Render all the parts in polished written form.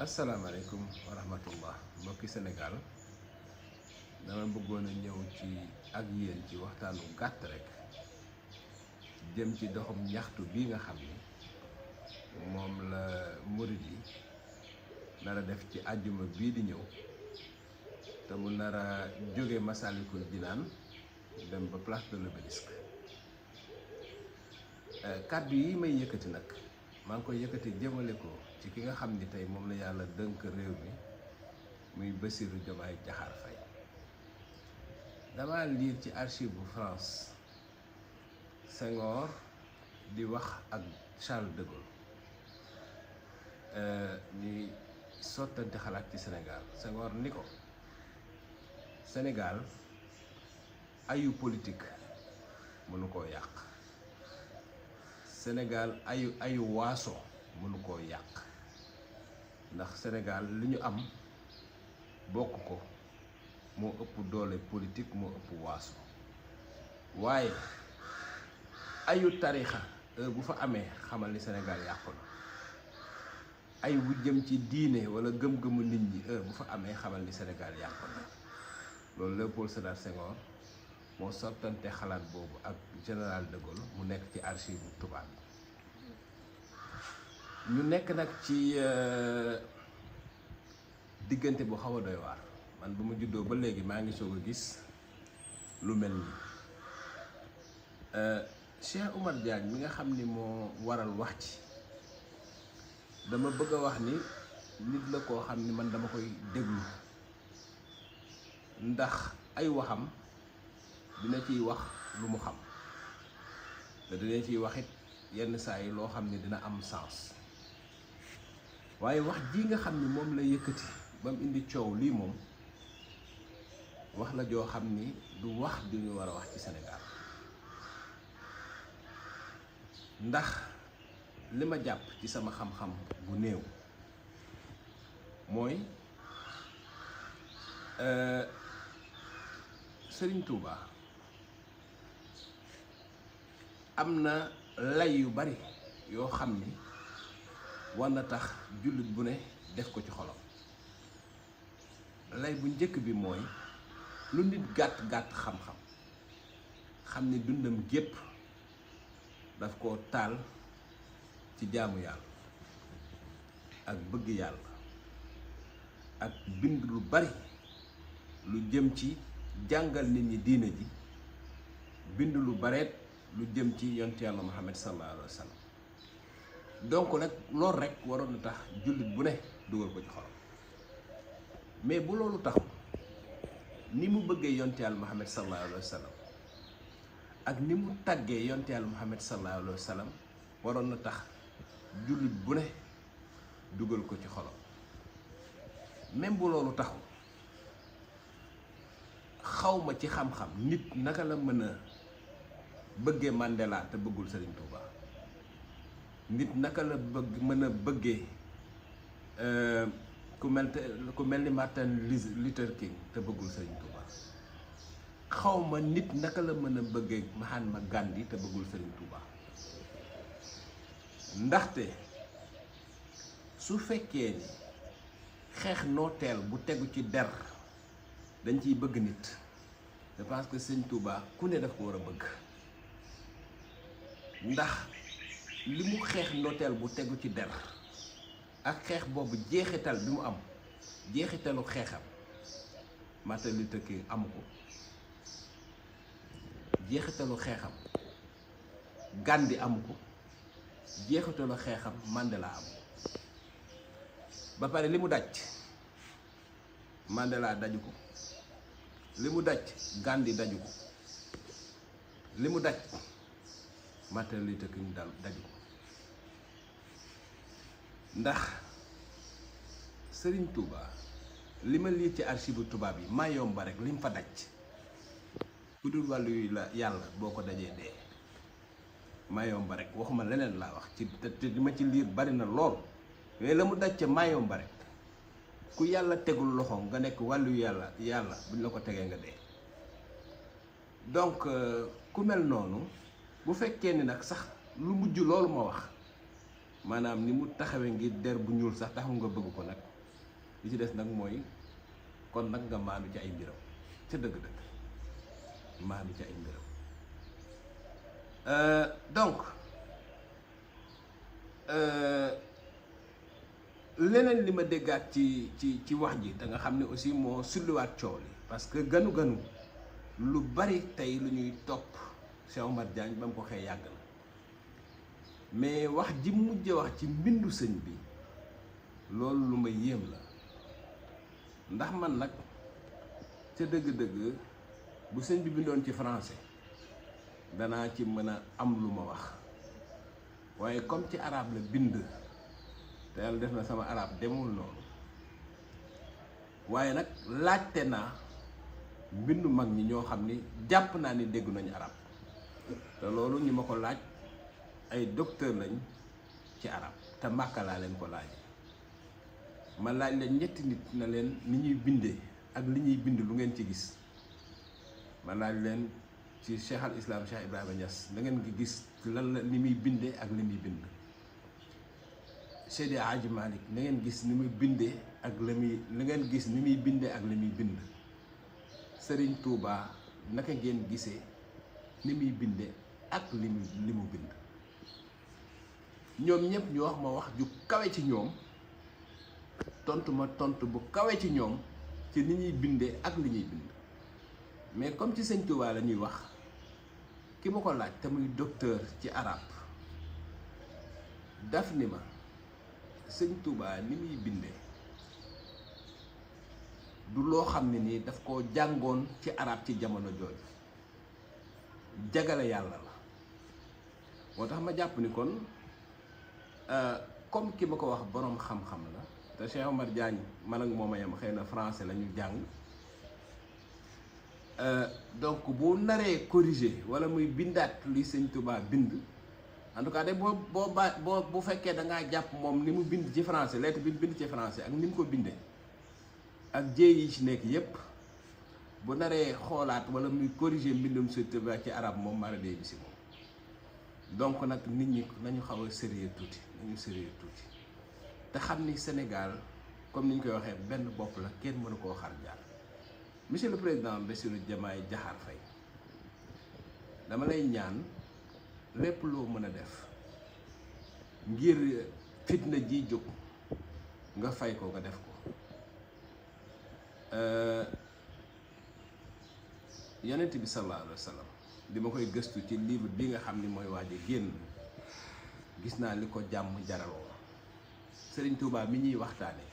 asalaamaaleykum wa rahmatullah mbokki Sénégal dama bëggoon a ñëw ci ak yéen ci waxtaanu gàtt rek jëm ci doxum ñaxtu bi nga xam ni moom la murid yi nar a def ci àjjuma bii di ñëw te mu nar a jóge Massalikul Jinaan dem ba place de l'Obélisque. Kàddu yi may yëkkati nag maa ngi koy yëkkati jëmale ko ci ki nga xam ni tey moom la yàlla dënk réew mi muy Bassirou Diomaye Diakhar Faye. dama liir ci archive bu France Senghor di wax ak Charles de Gaulle ñuy sottante xalaat ci Sénégal. Senghor ni ko Sénégal ayu politique mënu koo yàq, Sénégal ayu waaso mënu koo yàq, ndax Sénégal li ñu am bokk ko moo ëpp doole politique, moo ëpp waaso. waaye ayu tarixa bu fa amee xamal ni Sénégal yàqu na. ay bu jëm ci diine wala gëm-gëmu nit ñi bu fa amee xamal ni Sénégal yàqu na. loolu Léopold Sédar Senghor moo sottante xalaat boobu ak général de Gaulle mu nekk ci archive tubaab yi. ñu nekk nag ci diggante bu xaw a doy waar. man bu ma juddoo ba léegi maa ngi soog a gis lu mel ni Cheikh Oumar Diagne mi nga xam ni moo waral wax ci dama bëgg a wax ni nit la koo xam ni man dama koy déglu, ndax ay waxam dina ciy wax lu mu xam te dina ciy waxit yenn saa yi loo xam ni dina am sens. waaye wax ji nga xam ni moom la yëkkati ba mu indi coow lii moom wax la joo xam ni du wax du ñu war a wax ci Sénégal. ndax li ma jàpp ci sama xam-xam bu néew mooy Serigne Touba am na lay yu bari yoo xam ni war na tax jullit bu ne def ko ci xolam. lay bu njëkk bi mooy lu nit gàtt-gàtt xam-xam xam ni dundam gépp daf ko taal ci jaamu yàlla ak bëgg yàlla ak bind lu bari lu jëm ci jàngal nit ñi diine ji, bind lu bareet lu jëm ci yonent yàlla Muhammad sallallahu alayhi wa sallam. donc nag loolu rek waroon na tax jullit bu ne dugal ko ci xolam. mais bu loolu taxul ni mu bëggee yonent yàlla Muhammad sallallahu alayhi wa sallam ak ni mu tàggee yonent yàlla Muhammad sallallahu alayhi wa sallam waroon na tax jullit bu ne dugal ko ci xolam. même bu loolu taxul xawma ci xam-xam nit naka la mën a bëggee Mandela te bëggul Serigne Touba. nit naka la mën a bëggee ku mel ni Martin Luther King te bëggul Serigne Touba. xawma nit naka la mën a bëggee Mahatma Gandhi te bëggul Serigne Touba. ndaxte su fekkee ni xeex nooteel bu tegu ci der dañ ciy bëgg nit, je pense que Serigne Touba ku ne daf ko war a bëgg. ndax li mu xeex nooteel bu tegu ci der ak xeex boobu jeexital bi mu am, jeexitalu xeexam Martin Luther King amu ko. jeexitalu xeexam Gandhi amu ko. jeexitalu xeexam Mandela amu ko. ba pare li mu daj Mandela daju ko, li mu daj Gandhi daju ko, li mu daj Martin Luther King daju ko. ndax Serigne Touba li ma lii ci archive tubaab yi maa yomba rek li mu fa daj ku dul wàllu yu la yàlla boo ko dajee dee. maa yomba rek waxuma leneen laa wax ci te li ma ci liir bari na lool, mais la mu daj ca maa yomba rek ku yàlla tegul loxo nga nekk wàllu yàlla buñ la ko tegee nga dee. donc ku mel noonu bu fekkee ni nag sax lu mujj loolu ma wax maanaam ni mu taxawee ngir der bu ñuul sax taxu nga bëgg ko nag li ci des nag mooy kon nag nga maandu ci ay mbiram ca dëgg-dëgg maandu ci ay mbiram donc leneen li ma déggaat ci wax ji da nga xam ne aussi moo sulliwaat coow li parce que ganu lu bari tey lu ñuy topp Cheikh Oumar Diagne ba mu ko xëy yàgg na mais wax ji mujj wax ci mbindu sëñ bi loolu lu ma yéem la ndax man nag ca dëgg-dëgg bu sëñ bi bindoon ci français danaa ci mën a am lu ma wax waaye comme ci arabe la bind te yàlla def na sama arabe demul noonu waaye nag laajte naa mbindu mag ñi ñoo xam ni jàpp naa ni dégg nañu arab te loolu ñi ma ko laaj ay docteur lañ ci arab te Màkka laa leen ko laaj ma laaj leen ñetti nit na leen ni ñuy bindee ak li ñuy bind lu ngeen ci gis ma laaj leen ci Cheikh al Islam Cheikh Ibrahima Niass da ngeen gi gis lan la ni muy bindee ak li muy bind Seydi Hadji Malick na ngeen gis ni muy bindee ak la ngeen gis ni muy bindee ak li muy bind Serigne Touba naka ngeen gisee ni muy bindee ak li mu bind ñoom ñëpp ñu wax ma wax ju kawe ci ñoom tontu ma tontu bu kawe ci ñoom ci ni ñuy bindee ak li ñuy bind mais comme ci Sëñ Touba la ñuy wax ki ma ko laaj te muy docteur ci arabe daf ni ma Sëñ Touba ni muy bindee du loo xam ne nii daf koo jàngoon ci arab ci jamono jooju jagale yàlla la moo tax ma jàpp ni kon comme ki ma ko wax boroom xam-xam la te Cheikh Oumar Diagne man ak moom a yem xëy na français la ñu jàng donc bu naree corriger wala muy bindaat li Sëñ Touba bind en tout cas de bu fekkee da ngaa jàpp moom ni mu bind ci français lettre bi bind ci français ak ni mu ko bindee ak jéey yi ci nekk yépp bu naree xoolaat wala muy corriger mbindum Sëñ Touba ci arab moom mara dee bi si moom donc nag nit ñi nañu xaw a sérieux tuuti te xam ni Sénégal comme ni ñu koy waxee benn bopp la kenn mënu koo xar jaar monsieur le président Bassirou Diomaye Diakhar Faye dama lay ñaan lépp loo mën a def ngir fitna ji jóg nga fay ko nga def ko yonent bi sallallahu alayhi wa sallam di ma koy gëstu ci livre bi nga xam ni mooy waaje génn gis naa li ko jàmm jaraloo Serigne Touba mi ñuy waxtaane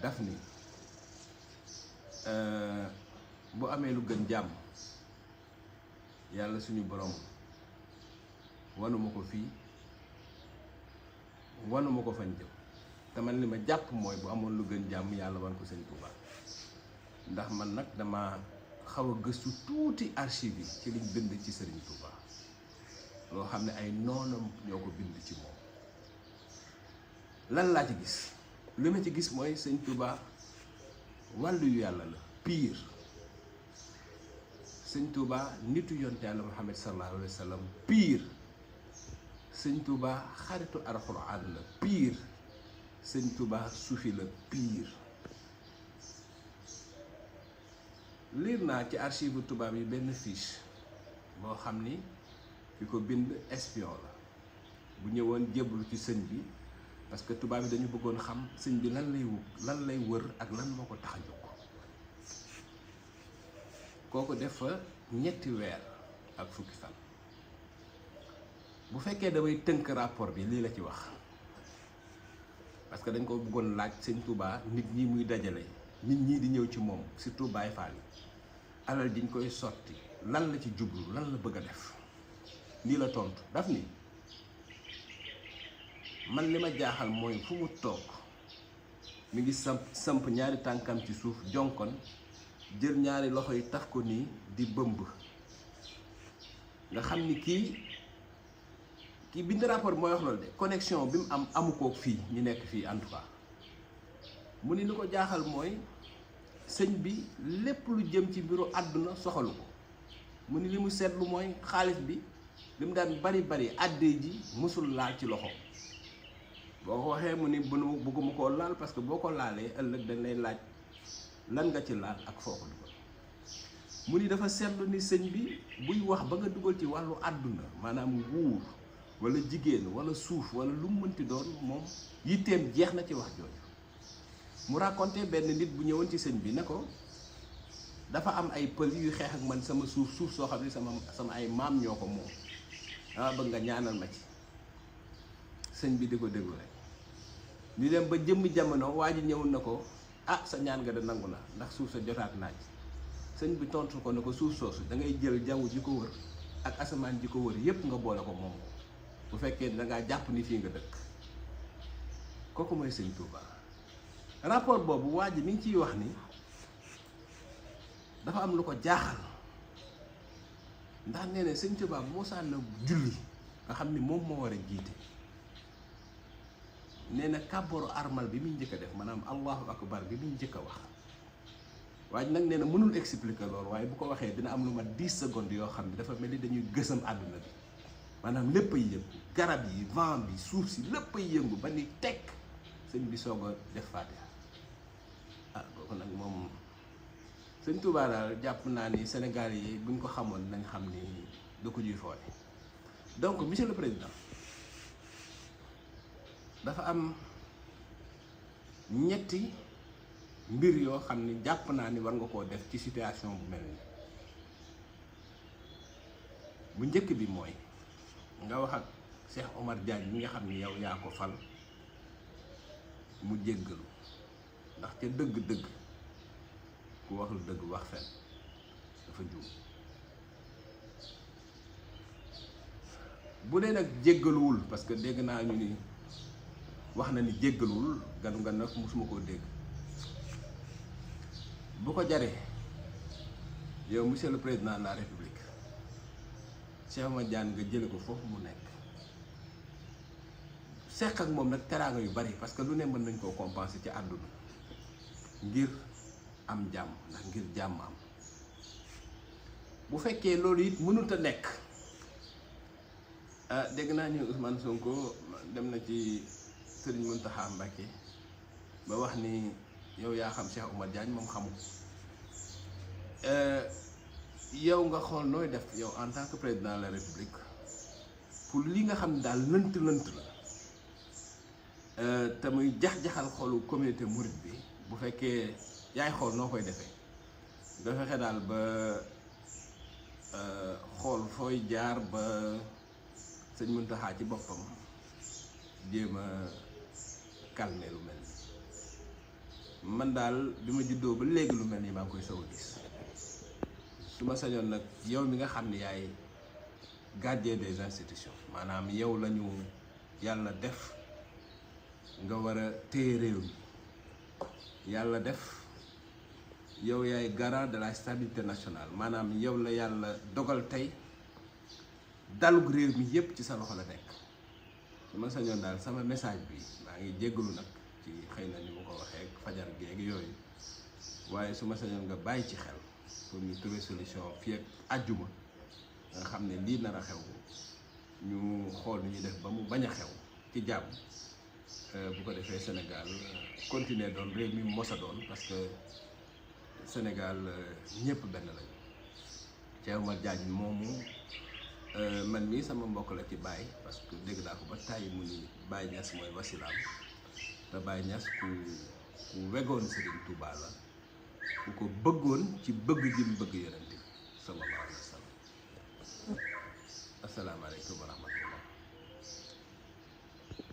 daf ni bu amee lu gën jàmm yàlla suñu borom wanuma ko fii wanuma ko fañ jëm te man li ma jàpp mooy bu amoon lu gën jàmm yàlla wan ko Sëñ Touba ndax man nag dama xaw a gëstu tuuti archive yi ci liñ bind ci Serigne Touba loo xam ne ay noonam ñoo ko bind ci moom lan laa ci gis li ma ci gis mooy Sëñ Touba wàllu yu yàlla la pire Sëñ Touba nitu yonte yàlla Muhammad sallallahu alayhi wa sallam pire Sëñ Touba xaritu alxuraan la pire Sëñ Touba sufi la pire liir naa ci archive tubaab yi benn fiche boo xam ni ki ko bind espion la bu ñëwoon jébbalu ci sëñ bi parce que tubaab yi dañu bëggoon xam sëñ bi lan lay wër ak lan moo ko tax a jóg kooku def fa 3 weer ak fukki fan bu fekkee damay tënk rapport bi lii la ci wax parce que dañ ko bëggoon laaj Sëñ Touba nit ñi muy dajale nit ñi di ñëw ci moom surtout Baye Fall yi alal diñ koy sotti lan la ci jublu lan la bëgg a def lii la tontu daf ni man li ma jaaxal mooy fu mu toog mi ngi samp ñaari tànkam ci suuf jonkon jël ñaari loxo yi taf ko nii di bëmb nga xam ni kii bind rapport bi mooy wax loolu de connexion bi mu amu kook fii ñu nekk fii en tout cas mu ni li ko jaaxal mooy sëñ bi lépp lu jëm ci mbiru àdduna soxalu ko mu ni li mu seetlu mooy xaalis bi li mu daan bari àddee ji mësul laal ci loxo boo ko waxee mu ni bëgguma koo laal parce que boo ko laalee ëllëg dañ lay laaj lan nga ci laal ak foo ko dugal. mu ni dafa seetlu ni sëñ bi buy wax ba nga dugal ci wàllu àdduna maanaam nguur wala jigéen wala suuf wala lu mu mënti doon moom yitteem jeex na ci wax jooju. mu raconté benn nit bu ñëwoon ci sëñ bi ne ko dafa am ay pël yu xeex ak man sama suuf soo xam ne sama ay maam ñoo ko moom dama bëgg nga ñaanal ma ci. sëñ bi di ko déglu rek ñu dem ba jëmmi jamono waa ji ñëwul na ko ah sa ñaan nga de nangu na ndax suuf sa jotaat naaj. sëñ bi tontu ko ne ko suuf soosu da ngay jël jaww ji ko wër ak asamaan ji ko wër yépp nga boole ko moom ko bu fekkee da ngaa jàpp ni fii nga dëkk. kooku mooy sëñ Touba. rapport boobu waa ji mi ngi ciy wax ni dafa am lu ko jaaxal ndax nee na sëñ Touba bu mosaan na julli nga xam ni moom moo war a jiite nee na kàbbaru armal bi muy njëkk a def maanaam allahu akbar bi muy njëkk a wax. waaye nag nee na mënul expliquer loolu waaye bu ko waxee dina am lu ma 10 secondes yoo xam ne dafa mel ni dañuy gësam àdduna bi maanaam lépp ay yëngu garab yi vent bi suuf si lépp ay yëngu ba ni tekk sëñ bi soog a def Fatiha. ah kooku nag moom sëñ Touba daal jàpp naa ni Sénégal yi buñ ko xamoon nañ xam ni du ko ñuy foote. donc monsieur le président dafa am ñetti mbir yoo xam ni jàpp naa ni war nga koo def ci situation bu mel ni bu njëkk bi mooy nga wax ak Cheikh Omar Diagne mi nga xam ni yow yaa ko fal mu jéggalu ndax ca dëgg-dëgg ku waxul dëgg wax fen dafa juum. bu dee nag jéggaluwul parce que dégg naa ñu ni wax na ni jéggaluwul ganu nga nag mosuma koo dégg. bu ko jaree yow monsieur le président de la république Cheikh Omar Diagne nga jële ko foofu mu nekk seq ak moom nag teraanga yu bari parce que lu ne mën nañ koo compenser ci àdduna ngir am jàmm ndax ngir jàmm am. bu fekkee loolu it mënut a nekk dégg naa ñu Ousmane Sonko dem na ci Serigne Mountakha Mbacké ba wax ni yow yaa xam Cheikh Omar Diagne moom xamul. yow nga xool nooy def yow en tant que président de la république pour li nga xam ne daal lënt la te muy jax-jaxal xolu communauté mouride bi bu fekkee yaay xool noo koy defee nga fexe daal ba xool fooy jaar ba sëñ Mountakha ci boppam jéem a calmer lu mel ni man daal bi ma juddoo ba léegi lu mel ni maa ngi koy soog a gis. su ma sañoon nag yow mi nga xam ne yaay gardien des institutions maanaam yow lañu yàlla def nga war a téye réew mi yàlla def yow yaay garant de la stabilité nationale maanaam yow la yàlla dogal tey dalug réew mi yépp ci sa loxo la nekk. su ma sañoon daal sama message bi maa ngi jéggalu nag ci xëy na ni ma ko waxee fajar géeg yooyu waaye su ma sañoon nga bàyyi ci xel pour ñu trouver solution fii ak àjjuma nga xam ne lii nar a xew ñu xool nu ñuy def ba mu bañ a xew ci jàmm bu ko defee Sénégal continuer doon réew mi mos a doon parce que Sénégal ñëpp benn lañu. Cheikh Omar Diagne moomu man mii sama mbokk la ci Baye parce que dégg naa ko ba tàyyi mu ni Baye Niass mooy wasilaam te Baye Niass ku wegoon Serigne Touba la ku ko bëggoon ci bëgg ji mu bëgg yonent bi sallallahu alayhi wa sallam. asalaamaaleykum wa rahmatulah.